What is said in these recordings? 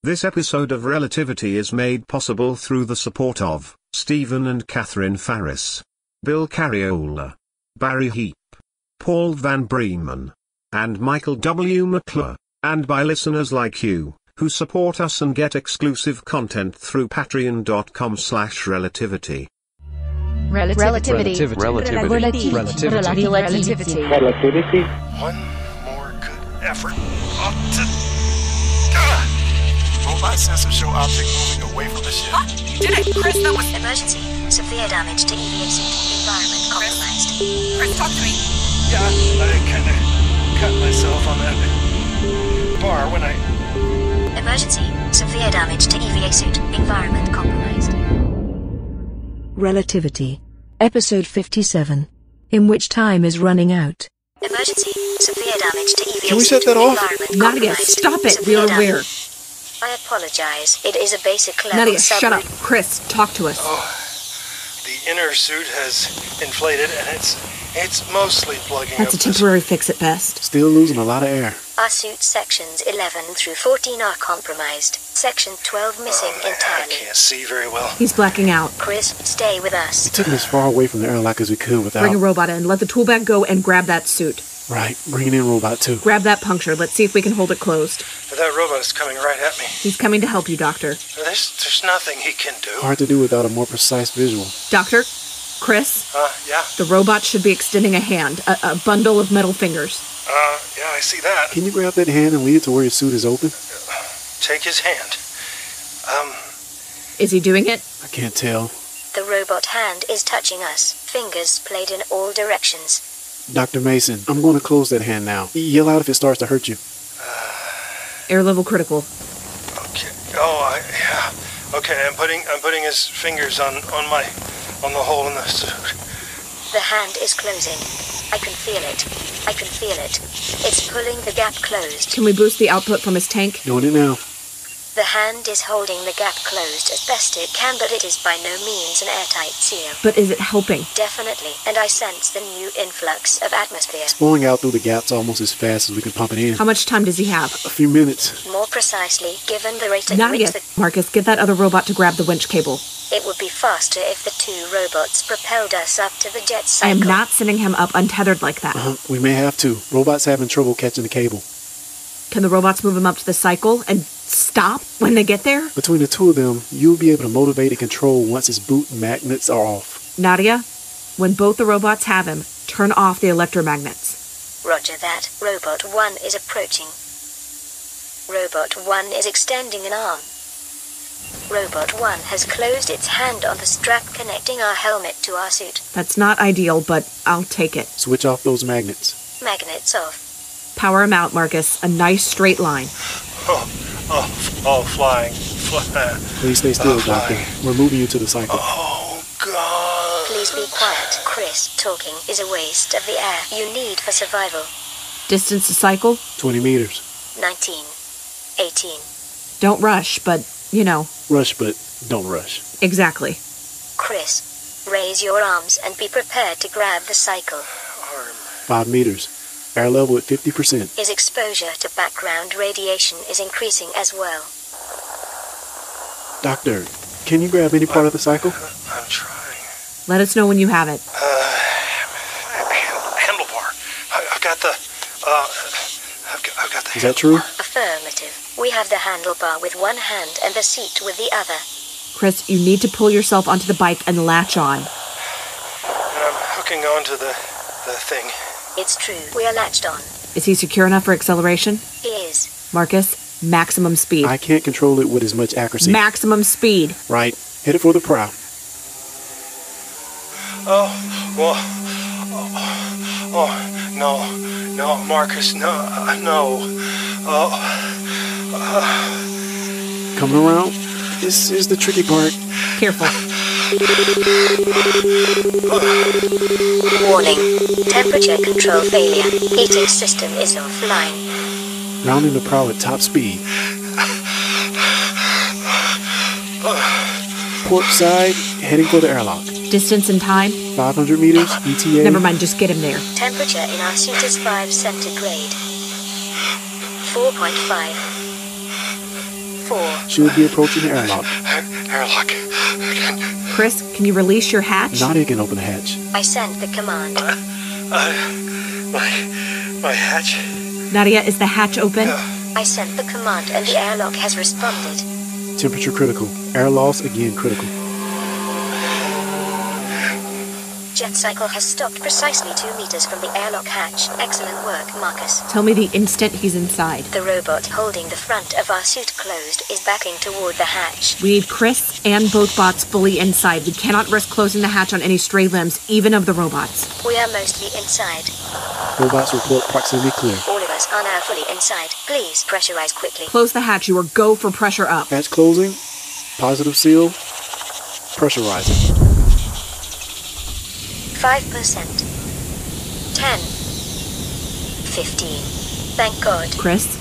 This episode of Relativity is made possible through the support of Stephen and Catherine Farris, Bill Carriola, Barry Heap, Paul Van Breeman, and Michael W. McClure, and by listeners like you, who support us and get exclusive content through patreon.com/relativity. Relativity. One more good effort. Robot sensors show object moving away from the ship. What? You did it, Chris. That was Emergency. Severe damage to EVA suit. Environment compromised. Chris, talk to me. Yeah, I kinda cut myself on that bar when I... Emergency. Severe damage to EVA suit. Environment compromised. Relativity. Episode 57. In which time is running out. Emergency. Severe damage to EVA suit. Can we shut that off? Environment Nadia, compromised. stop it. We Severe are aware. I apologize. It is a basic level Nadia, shut up. submarine. Chris, talk to us. The inner suit has inflated and it's mostly plugging That's a up this... temporary fix at best. Still losing a lot of air. Our suit sections 11 through 14 are compromised. Section 12 missing I entirely. can't see very well. He's blacking out. Chris, stay with us. We took him as far away from the airlock as we could without... Bring a robot in. Let the tool bag go and grab that suit. Right, bringing in Robot 2. Grab that puncture. Let's see if we can hold it closed. That robot is coming right at me. He's coming to help you, Doctor. There's nothing he can do. Hard to do without a more precise visual. Doctor? Chris? Yeah? The robot should be extending a hand. A bundle of metal fingers. Yeah, I see that. Can you grab that hand and lead it to where your suit is open? Take his hand. Is he doing it? I can't tell. The robot hand is touching us. Fingers played in all directions. Dr. Mason, I'm going to close that hand now. Yell out if it starts to hurt you. Air level critical. Okay. Yeah. Okay, I'm putting his fingers on the hole in the suit. The hand is closing. I can feel it. It's pulling the gap closed. Can we boost the output from his tank? Doing it now. The hand is holding the gap closed as best it can, but it is by no means an airtight seal. But is it helping? Definitely, and I sense the new influx of atmosphere. It's blowing out through the gaps almost as fast as we can pump it in. How much time does he have? A few minutes. More precisely, given the rate at Nadia, which the... Marcus, get that other robot to grab the winch cable. It would be faster if the two robots propelled us up to the jet I cycle. am not sending him up untethered like that. We may have to. Robot's having trouble catching the cable. Can the robots move him up to the cycle and stop when they get there? Between the two of them, you'll be able to motivate and control once his boot magnets are off. Nadia, when both the robots have him, turn off the electromagnets. Roger that. Robot 1 is approaching. Robot 1 is extending an arm. Robot 1 has closed its hand on the strap connecting our helmet to our suit. That's not ideal, but I'll take it. Switch off those magnets. Magnets off. Power him out, Marcus. A nice straight line. Flying. Please stay still, Doctor. We're moving you to the cycle. Oh, God. Please be quiet. Chris, talking is a waste of the air you need for survival. Distance to cycle? 20 meters. 19. 18. Don't rush, but, you know. Rush, but don't rush. Exactly. Chris, raise your arms and be prepared to grab the cycle. 5 meters. Air level at 50%. His exposure to background radiation is increasing as well. Doctor, can you grab any part of the cycle? I'm trying. Let us know when you have it. Handlebar. I've got the Is that true? Affirmative. We have the handlebar with one hand and the seat with the other. Chris, you need to pull yourself onto the bike and latch on. And I'm hooking onto the thing. It's true. We are latched on. Is he secure enough for acceleration? He is. Marcus, maximum speed. I can't control it with as much accuracy. Maximum speed. Right. Hit it for the prow. No, Marcus, no. Coming around. This is the tricky part. Careful. Warning. Temperature control failure. Heating system is offline. Rounding the prow at top speed. Port side, heading for the airlock. Distance and time? 500 meters, ETA. Never mind, just get him there. Temperature in our suit is 5 centigrade. 4.5. 4. Should be approaching the airlock. Airlock. Chris, can you release your hatch? Nadia can open the hatch. I sent the command. My hatch. Nadia, is the hatch open? I sent the command and the airlock has responded. Temperature critical. Air loss again critical. Jet cycle has stopped precisely 2 meters from the airlock hatch. Excellent work, Marcus. Tell me the instant he's inside. The robot holding the front of our suit closed is backing toward the hatch. We need Chris and both bots fully inside. We cannot risk closing the hatch on any stray limbs, even of the robots. We are mostly inside. Robots report proximity clear. All of us are now fully inside. Please pressurize quickly. Close the hatch, you, or go for pressure up. Hatch closing. Positive seal. Pressurizing. 5%. 10. 15. Thank God. Chris,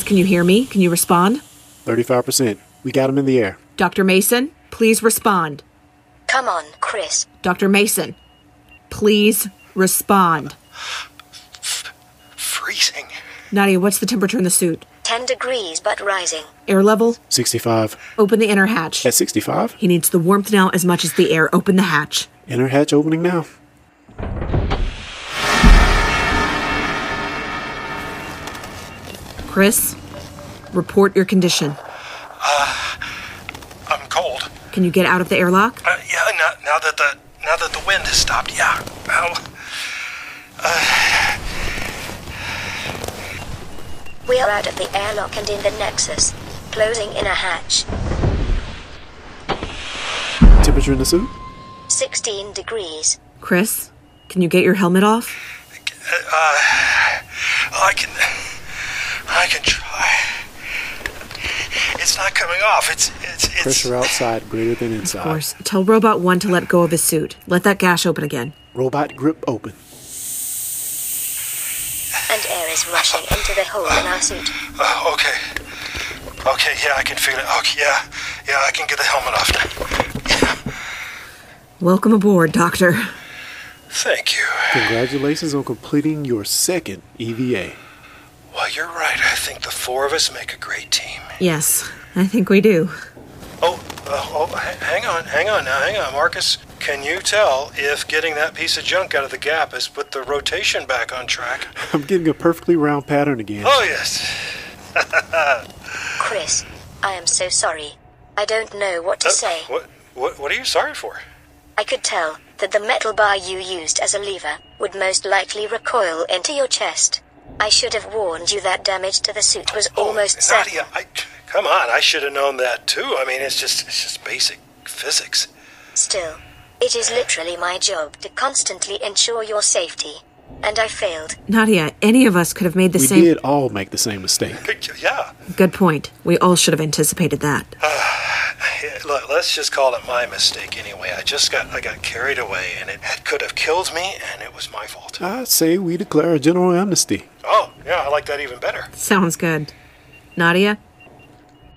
can you hear me? Can you respond? 35%. We got him in the air. Dr. Mason, please respond. Come on, Chris. Dr. Mason, please respond. Freezing. Nadia, what's the temperature in the suit? 10 degrees, but rising. Air level? 65. Open the inner hatch. At 65. He needs the warmth now as much as the air. Open the hatch. Inner hatch opening now. Chris, report your condition. I'm cold. Can you get out of the airlock? Yeah, now that the wind has stopped, yeah. We are out of the airlock and in the Nexus. Closing inner hatch. Temperature in the suit? 16 degrees. Chris, can you get your helmet off? I can try. It's not coming off. It's Pressure outside greater than inside. Of course. Tell Robot 1 to let go of his suit. Let that gash open again. Robot grip open. And air is rushing into the hole in our suit. Okay, yeah, I can feel it. Okay, yeah, I can get the helmet off now. Yeah. Welcome aboard, Doctor. Thank you. Congratulations on completing your second EVA. Well, you're right. I think the 4 of us make a great team. Yes, I think we do. Hang on, Marcus. Can you tell if getting that piece of junk out of the gap has put the rotation back on track? I'm getting a perfectly round pattern again. Oh, yes. Chris, I am so sorry. I don't know what to say. What are you sorry for? I could tell that the metal bar you used as a lever would most likely recoil into your chest. I should have warned you that damage to the suit was almost certain. Nadia, come on, I should have known that too. I mean, it's just basic physics. Still, it is literally my job to constantly ensure your safety, and I failed. Nadia, any of us could have made the same... We did all make the same mistake. Yeah. Good point. We all should have anticipated that. Look, let's just call it my mistake anyway. I got carried away, and it could have killed me, and it was my fault. I say we declare a general amnesty. Oh, yeah, I like that even better. Sounds good. Nadia?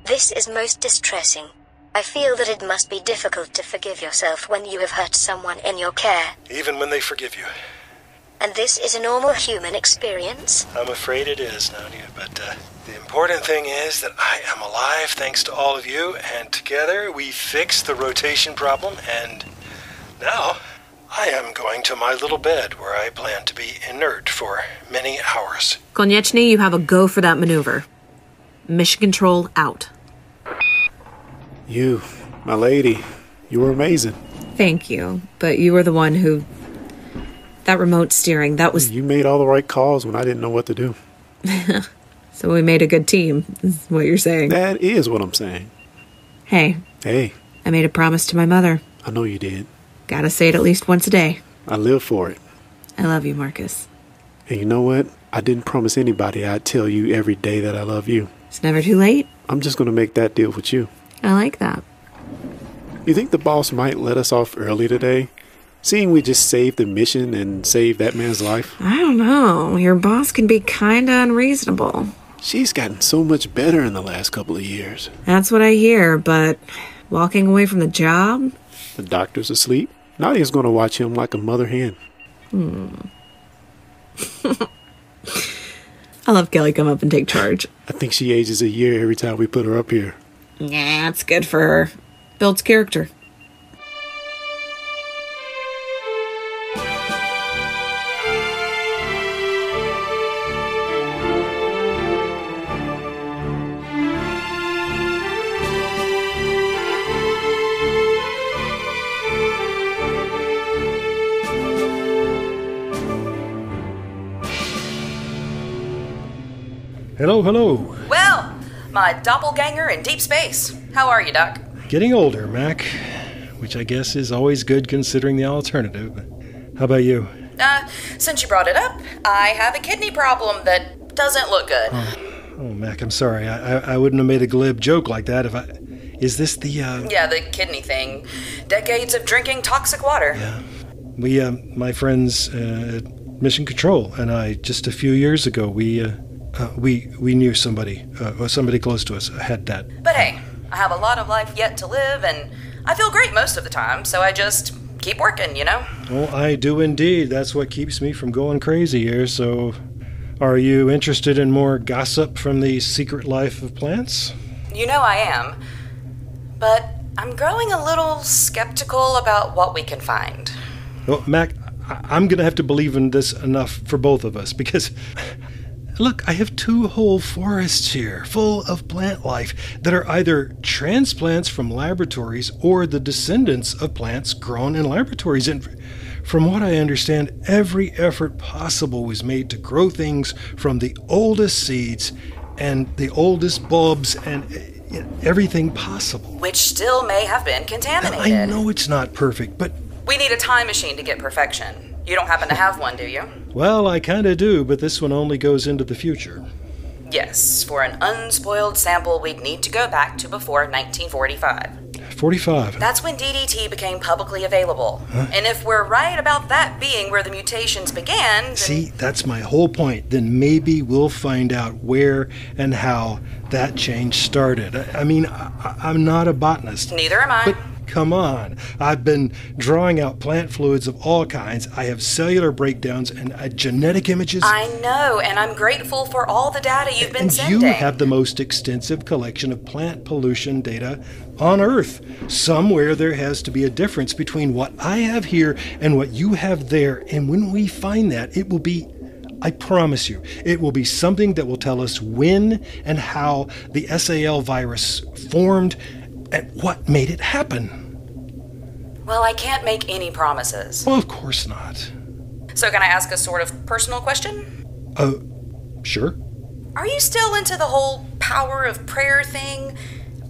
This is most distressing. I feel that it must be difficult to forgive yourself when you have hurt someone in your care. Even when they forgive you. And this is a normal human experience? I'm afraid it is, Nadia, but the important thing is that I am alive thanks to all of you, and together we fixed the rotation problem, and now I am going to my little bed where I plan to be inert for many hours. Konieczny, you have a go for that maneuver. Mission control out. You, my lady, you were amazing. Thank you, but you were the one who... That remote steering, that was... You made all the right calls when I didn't know what to do. So we made a good team, is what you're saying. That is what I'm saying. Hey. Hey. I made a promise to my mother. I know you did. Gotta say it at least once a day. I live for it. I love you, Marcus. And you know what? I didn't promise anybody I'd tell you every day that I love you. It's never too late. I'm just going to make that deal with you. I like that. You think the boss might let us off early today? Seeing we just saved the mission and saved that man's life? I don't know. Your boss can be kinda unreasonable. She's gotten so much better in the last couple of years. That's what I hear, but walking away from the job? The doctor's asleep. Nadia's going to watch him like a mother hen. I love Kelly come up and take charge. I think she ages a year every time we put her up here. Yeah, it's good for her. Builds character. Hello, hello. Well, my doppelganger in deep space. How are you, Doc? Getting older, Mac. Which I guess is always good considering the alternative. How about you? Since you brought it up, I have a kidney problem that doesn't look good. Oh, Mac, I'm sorry. I wouldn't have made a glib joke like that if I... Is this the, Yeah, the kidney thing. Decades of drinking toxic water. Yeah. We, my friends at Mission Control and I, just a few years ago, we knew somebody, or somebody close to us had that. But hey, I have a lot of life yet to live, and I feel great most of the time, so I just keep working, you know? Oh, I do indeed. That's what keeps me from going crazy here, so... Are you interested in more gossip from the secret life of plants? You know I am. But I'm growing a little skeptical about what we can find. Well, Mac, I'm going to have to believe in this enough for both of us, because... Look, I have 2 whole forests here, full of plant life, that are either transplants from laboratories or the descendants of plants grown in laboratories. And from what I understand, every effort possible was made to grow things from the oldest seeds and the oldest bulbs and everything possible. Which still may have been contaminated. I know it's not perfect, but... We need a time machine to get perfection. You don't happen to have one, do you? Well, I kinda do, but this one only goes into the future. Yes, for an unspoiled sample, we'd need to go back to before 1945. 45? That's when DDT became publicly available. Huh? And if we're right about that being where the mutations began... then... See, that's my whole point. Then maybe we'll find out where and how that change started. I mean, I'm not a botanist. Neither am I. But come on. I've been drawing out plant fluids of all kinds. I have cellular breakdowns and genetic images. I know, and I'm grateful for all the data you've been sending. You have the most extensive collection of plant pollution data on Earth. Somewhere there has to be a difference between what I have here and what you have there. And when we find that, it will be, I promise you, it will be something that will tell us when and how the SAL virus formed and what made it happen. Well, I can't make any promises. Well, of course not. So can I ask a sort of personal question? Sure. Are you still into the whole power of prayer thing?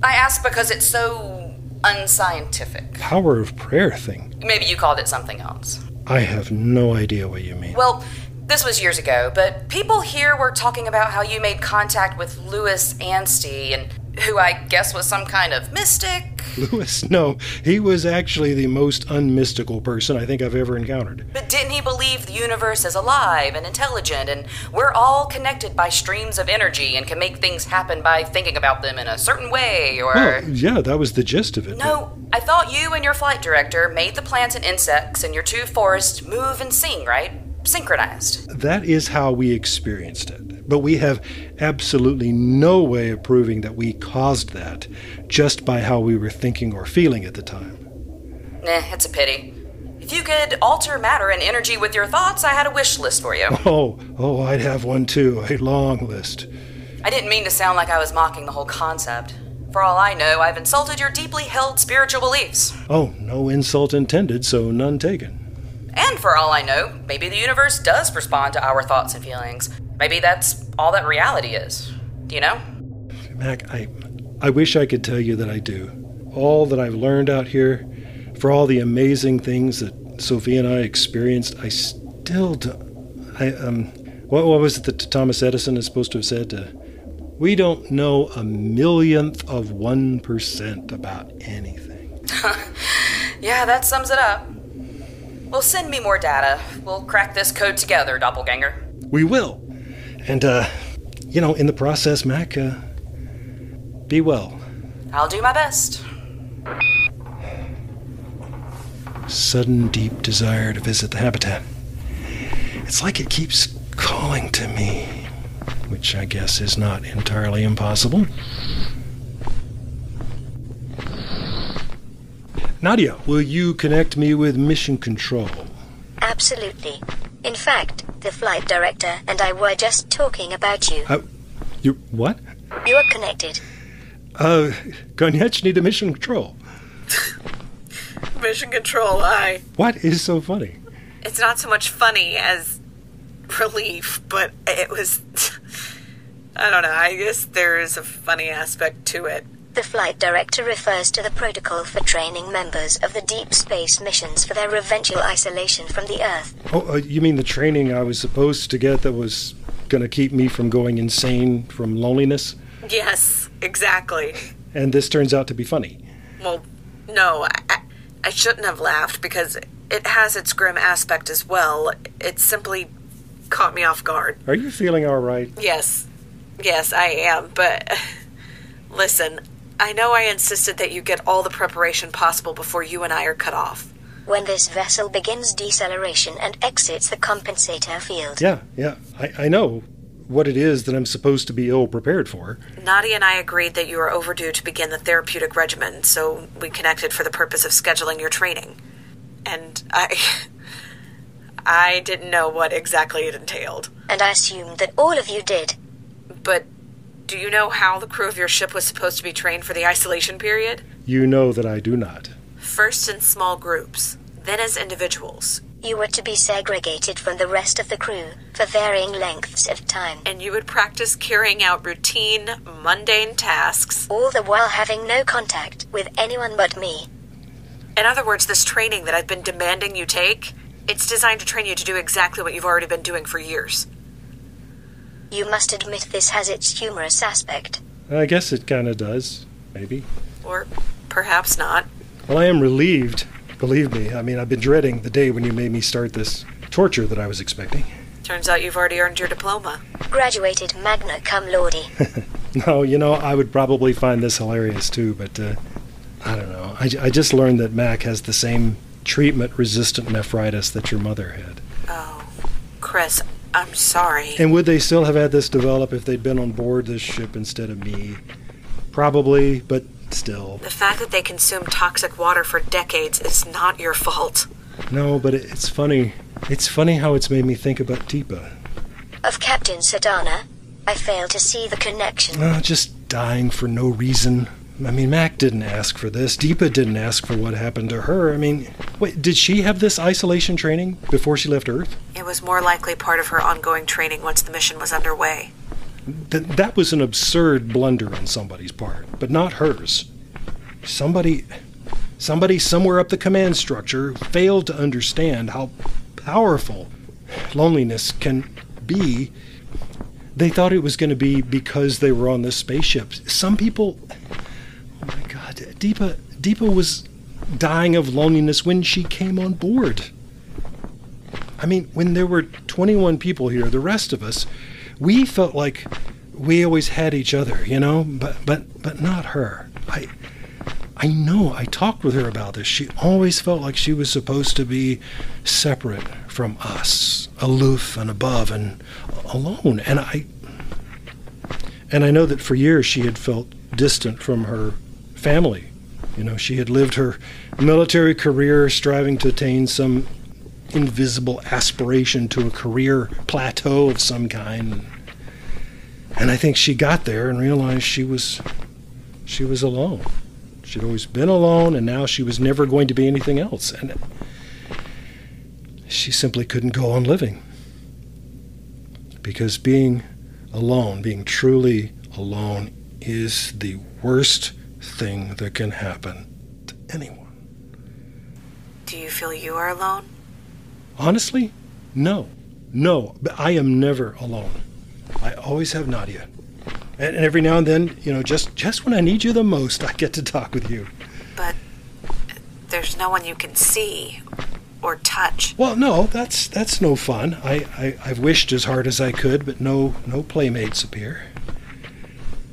I ask because it's so unscientific. Power of prayer thing? Maybe you called it something else. I have no idea what you mean. Well, this was years ago, but people here were talking about how you made contact with Louis Anstey, and who I guess was some kind of mystic. Louis? No, he was actually the most unmystical person I think I've ever encountered. But didn't he believe the universe is alive and intelligent, and we're all connected by streams of energy and can make things happen by thinking about them in a certain way, or... Well, yeah, that was the gist of it. No, I thought you and your flight director made the plants and insects in your 2 forests move and sing, right? Synchronized. That is how we experienced it. But we have absolutely no way of proving that we caused that just by how we were thinking or feeling at the time. It's a pity. If you could alter matter and energy with your thoughts, I had a wish list for you. Oh, I'd have one too. A long list. I didn't mean to sound like I was mocking the whole concept. For all I know, I've insulted your deeply held spiritual beliefs. Oh, no insult intended, so none taken. And for all I know, maybe the universe does respond to our thoughts and feelings. Maybe that's all that reality is. Do you know? Mac, I wish I could tell you that I do. All that I've learned out here, for all the amazing things that Sophie and I experienced, I still don't... What was it that Thomas Edison is supposed to have said? We don't know a millionth of 1% about anything. Yeah, that sums it up. Well, send me more data. We'll crack this code together, doppelganger. We will. And, in the process, Mac, be well. I'll do my best. Sudden deep desire to visit the habitat. It's like it keeps calling to me. which I guess is not entirely impossible. Nadia, will you connect me with Mission Control? Absolutely. In fact, the flight director and I were just talking about you. You what? You are connected. Konechny to Mission Control. Mission Control, What is so funny? It's not so much funny as relief, but it was... I don't know, I guess there is a funny aspect to it. The flight director refers to the protocol for training members of the deep space missions for their eventual isolation from the Earth. Oh, you mean the training I was supposed to get that was going to keep me from going insane from loneliness? Yes, exactly. And this turns out to be funny. Well, no, I shouldn't have laughed because it has its grim aspect as well. It simply caught me off guard. Are you feeling all right? Yes, I am, but listen, I know I insisted that you get all the preparation possible before you and I are cut off. When this vessel begins deceleration and exits the compensator field. Yeah, I know what it is that I'm supposed to be ill-prepared for. Nadia and I agreed that you were overdue to begin the therapeutic regimen, so we connected for the purpose of scheduling your training. And I didn't know what exactly it entailed. And I assumed that all of you did. But do you know how the crew of your ship was supposed to be trained for the isolation period? You know that I do not. First in small groups, then as individuals. You were to be segregated from the rest of the crew for varying lengths of time. And you would practice carrying out routine, mundane tasks. All the while having no contact with anyone but me. In other words, this training that I've been demanding you take, it's designed to train you to do exactly what you've already been doing for years. You must admit this has its humorous aspect. I guess it kind of does, maybe. Or perhaps not. Well, I am relieved. Believe me, I mean, I've been dreading the day when you made me start this torture that I was expecting. Turns out you've already earned your diploma. Graduated magna cum laude. No, I would probably find this hilarious too, but I don't know. I just learned that Mac has the same treatment-resistant nephritis that your mother had. Oh, Chris, I'm sorry. And would they still have had this develop if they'd been on board this ship instead of me? Probably, but still. The fact that they consumed toxic water for decades is not your fault. No, but it's funny. It's funny how it's made me think about Deepa. Of Captain Sedana, I fail to see the connection. Just dying for no reason. I mean, Mac didn't ask for this. Deepa didn't ask for what happened to her. I mean, wait, did she have this isolation training before she left Earth? It was more likely part of her ongoing training once the mission was underway. That was an absurd blunder on somebody's part, but not hers. Somebody somewhere up the command structure failed to understand how powerful loneliness can be. They thought it was going to be because they were on this spaceship. Some people... Oh my God, Deepa was dying of loneliness when she came on board. I mean, when there were 21 people here, the rest of us, we felt like we always had each other, you know, but not her. I know, I talked with her about this. She always felt like she was supposed to be separate from us, aloof and above and alone. And I know that for years she had felt distant from her family. You know, she had lived her military career striving to attain some invisible aspiration to a career plateau of some kind. And I think she got there and realized she was alone. She'd always been alone, and now she was never going to be anything else. And she simply couldn't go on living. Because being alone, being truly alone, is the worst thing that can happen to anyone. Do you feel you are alone? Honestly, no. But I am never alone. I always have Nadia. And every now and then, you know, just when I need you the most, I get to talk with you. But there's no one you can see or touch. Well, no, that's no fun. I've wished as hard as I could, but no playmates appear.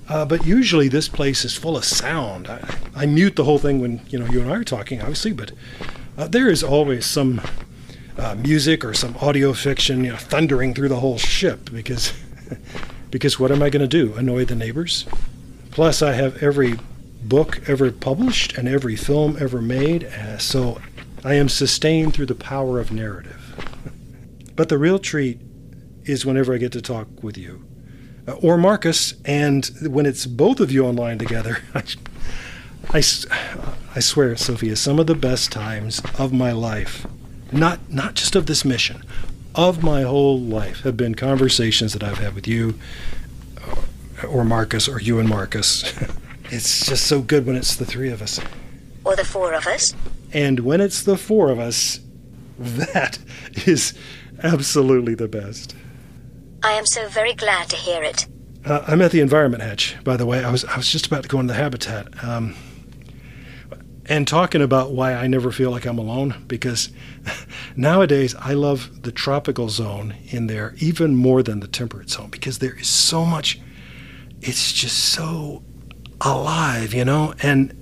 But usually this place is full of sound. I mute the whole thing when, you know, you and I are talking, obviously, but there is always some music or some audio fiction, you know, thundering through the whole ship, because Because what am I going to do? Annoy the neighbors? Plus, I have every book ever published and every film ever made, so I am sustained through the power of narrative. But the real treat is whenever I get to talk with you. Or Marcus, and when it's both of you online together, I swear, Sophia, some of the best times of my life, not just of this mission, of my whole life, have been conversations that I've had with you, or Marcus, or you and Marcus. It's just so good when it's the three of us. Or the four of us. And when it's the four of us, that is absolutely the best. I am so very glad to hear it. I'm at the environment hatch, by the way. I was just about to go into the habitat. And talking about why I never feel like I'm alone, because nowadays I love the tropical zone in there even more than the temperate zone, because there is so much, it's just so alive, and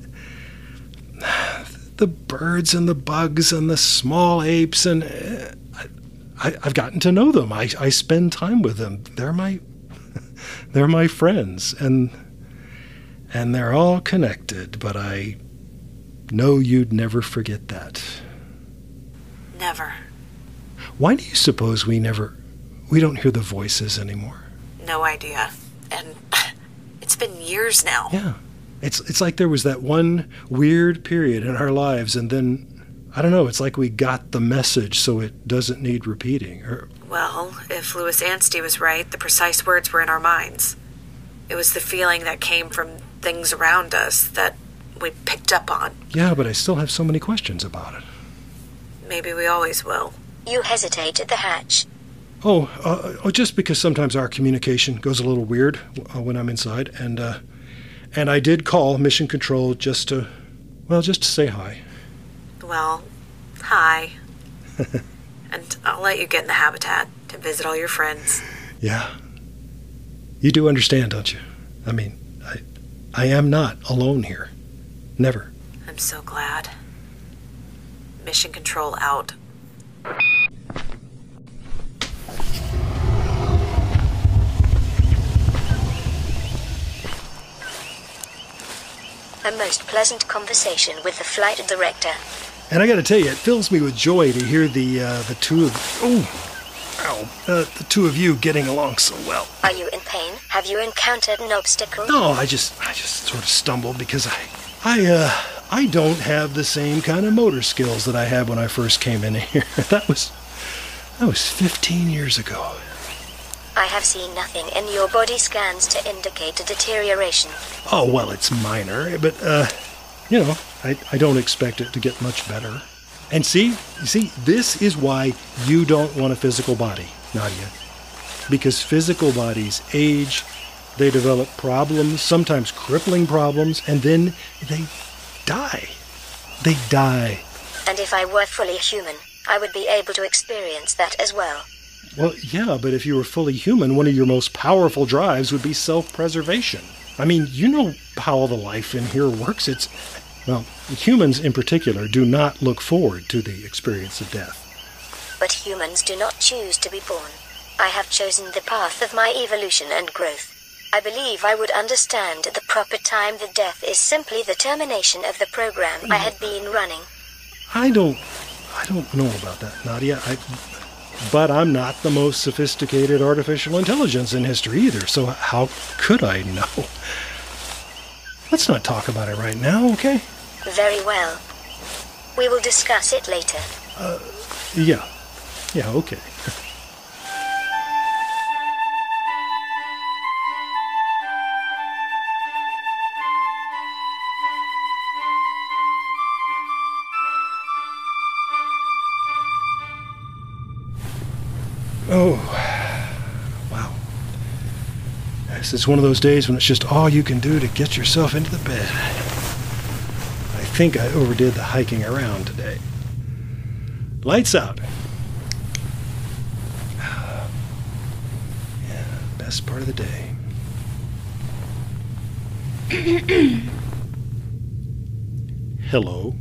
the birds and the bugs and the small apes, and I've gotten to know them. I spend time with them. They're my friends, and they're all connected, but I know you'd never forget that. Never. Why do you suppose we don't hear the voices anymore? No idea. And it's been years now. Yeah. It's like there was that one weird period in our lives, and then, I don't know, it's like we got the message so it doesn't need repeating. Well, if Louis Anstey was right, the precise words were in our minds. It was the feeling that came from things around us that we picked up on. Yeah, but I still have so many questions about it. Maybe we always will. You hesitate at the hatch. Just because sometimes our communication goes a little weird when I'm inside, and I did call Mission Control just to say hi. Well, hi. And I'll let you get in the habitat to visit all your friends. Yeah. You do understand, don't you? I mean, I am not alone here. Never. I'm so glad. Mission Control out. A most pleasant conversation with the flight director. And I got to tell you, it fills me with joy to hear the two of you getting along so well. Are you in pain? Have you encountered an obstacle? No, I just sort of stumbled because I don't have the same kind of motor skills that I had when I first came in here. That was 15 years ago. I have seen nothing in your body scans to indicate a deterioration. Oh, well, it's minor, but, I don't expect it to get much better. And see, this is why you don't want a physical body, Nadia. Because physical bodies age, they develop problems, sometimes crippling problems, and then they die. They die. And if I were fully human, I would be able to experience that as well. Well, yeah, but if you were fully human, one of your most powerful drives would be self-preservation. I mean, you know how the life in here works. Humans in particular do not look forward to the experience of death. But humans do not choose to be born. I have chosen the path of my evolution and growth. I believe I would understand at the proper time that death is simply the termination of the program I had been running. I don't know about that, Nadia. But I'm not the most sophisticated artificial intelligence in history either, so how could I know? Let's not talk about it right now, okay? Very well. We will discuss it later. Yeah, okay. Oh, wow. Yes, it's one of those days when it's just all you can do to get yourself into the bed. I think I overdid the hiking around today. Lights out. Yeah, best part of the day. Hello.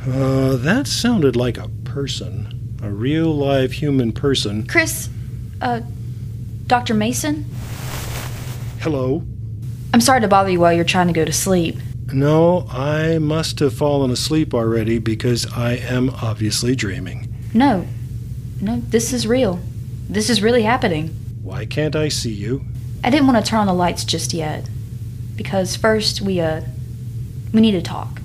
That sounded like a person. A real live human person. Chris, Dr. Mason? Hello? I'm sorry to bother you while you're trying to go to sleep. No, I must have fallen asleep already because I am obviously dreaming. No, this is real. This is really happening. Why can't I see you? I didn't want to turn on the lights just yet. Because first, we need to talk.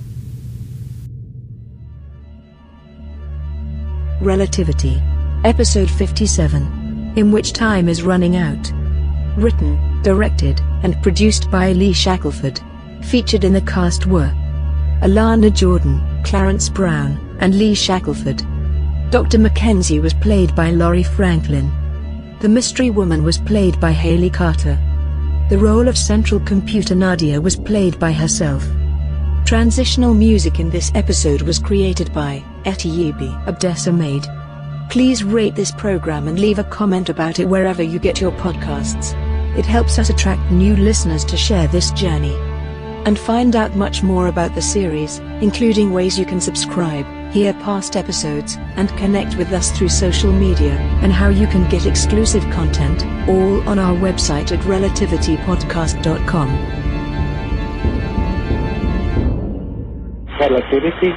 Relativity. Episode 57. In Which Time Is Running Out. Written, directed, and produced by Lee Shackelford. Featured in the cast were Alana Jordan, Clarence Brown, and Lee Shackelford. Dr. Mackenzie was played by Laurie Franklin. The Mystery Woman was played by Haley Carter. The role of Central Computer Nadia was played by herself. Transitional music in this episode was created by Etiyebi Abdesamade. Please rate this program and leave a comment about it wherever you get your podcasts. It helps us attract new listeners to share this journey. And find out much more about the series, including ways you can subscribe, hear past episodes, and connect with us through social media, and how you can get exclusive content, all on our website at relativitypodcast.com. Relativity.